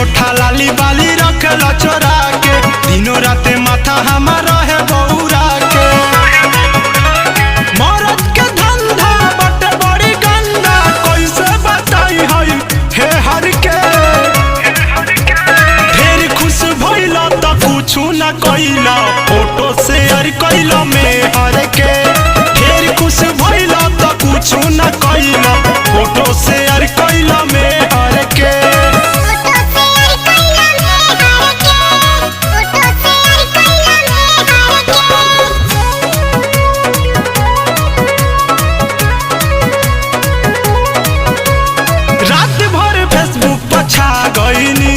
ओठा लाली बाली रखेला चोरा के, दिनों राते माथा हमारा है बौरा के। मरद के धंधा बटे बड़ी गंदा, कैसे बताई हई हे हर के। ढेर खुश भइला त कुछु न कइला, फोटो शेयर कइला में हर के। ढेर खुश भइला त कुछु न कइला, फोटो शेयर कइला में हर के। रात भर फेसबुक पर छा गईनी,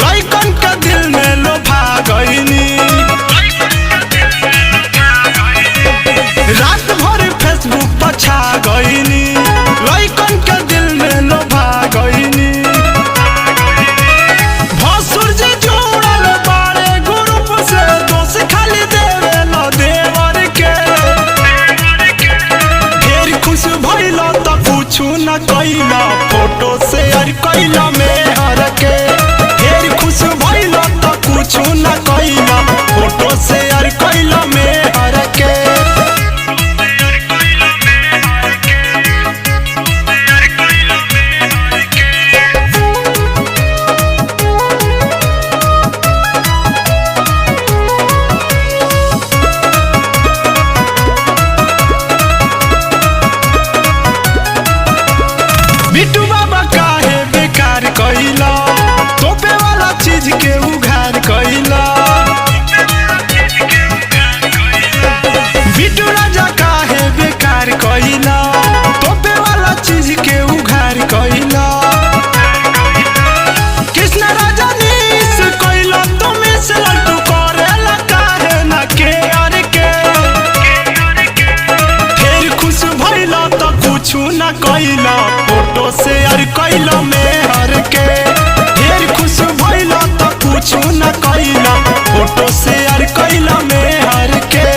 लइकन के दिल में लोभा गईनी। रात भर फेसबुक पर छा गईनी, लइकन के दिल में लोभा गईनी। भसुर जी जुड़ल बाड़े ग्रुप से, दोस्त खाली देवेला देवर के। ढेर खुश भइला त कुछु न कइला, फोटो शेयर कइला में हर के। ढेर खुश भइला त कुछु न कइला, फोटो शेयर कइला में हर के। बिट्टू बाबा काहे बेकार कइला, तोपे वाला चीज के उघार कइला। बिट्टू राजा काहे बेकार कइला, तोपे वाला चीज के उघार कइला। कृष्ण राजा नीस कइला, तुमे से लट्टू करेला काहे न के अर के। ढेर खुश भइला त कुछु न कइला, फोटो शेयर कइला में हर के। ढेर खुश भइला त कुछु न कइला, फोटो शेयर कइला में हर के।